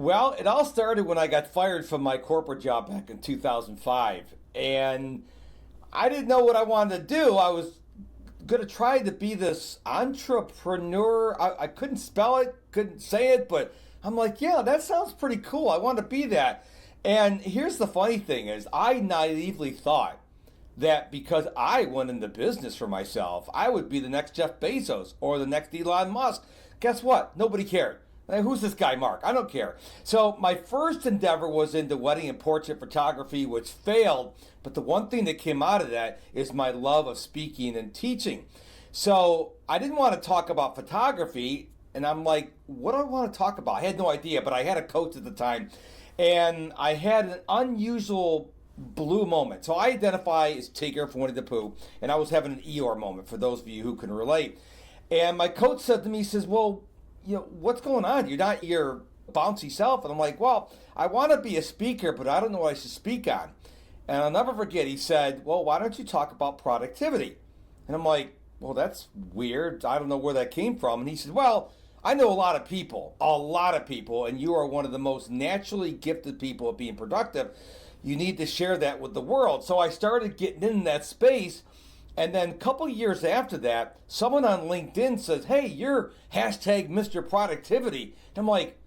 Well, it all started when I got fired from my corporate job back in 2005. And I didn't know what I wanted to do. I was going to try to be this entrepreneur. I couldn't spell it, couldn't say it, but I'm like, yeah, that sounds pretty cool. I want to be that. And here's the funny thing is I naively thought that because I went into business for myself, I would be the next Jeff Bezos or the next Elon Musk. Guess what? Nobody cared. Hey, who's this guy, Mark? I don't care. So my first endeavor was into wedding and portrait photography, which failed. But the one thing that came out of that is my love of speaking and teaching. So I didn't want to talk about photography. And I'm like, what do I want to talk about? I had no idea, but I had a coach at the time. And I had an unusual blue moment. So I identify as Tigger from Winnie the Pooh. And I was having an Eeyore moment, for those of you who can relate. And my coach said to me, he says, well, what's going on? You're not your bouncy self. And I'm like, well, I want to be a speaker, but I don't know what I should speak on. And I'll never forget, he said, well, why don't you talk about productivity? And I'm like, well, that's weird. I don't know where that came from. And he said, well, I know a lot of people, and you are one of the most naturally gifted people at being productive. You need to share that with the world. So I started getting in that space. And then a couple years after that, someone on LinkedIn says, hey, you're hashtag Mr. Productivity. And I'm like,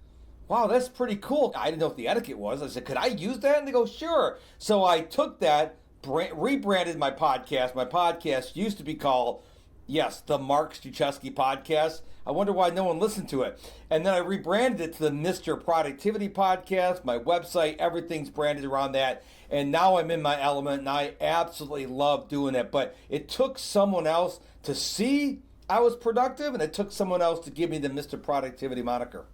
wow, that's pretty cool. I didn't know what the etiquette was. I said, could I use that? And they go, sure. So I took that, rebranded my podcast. My podcast used to be called, yes, the Mark Struczewski Podcast. I wonder why no one listened to it. And then I rebranded it to the Mr. Productivity Podcast. My website, everything's branded around that. And now I'm in my element, and I absolutely love doing it. But it took someone else to see I was productive, and it took someone else to give me the Mr. Productivity moniker.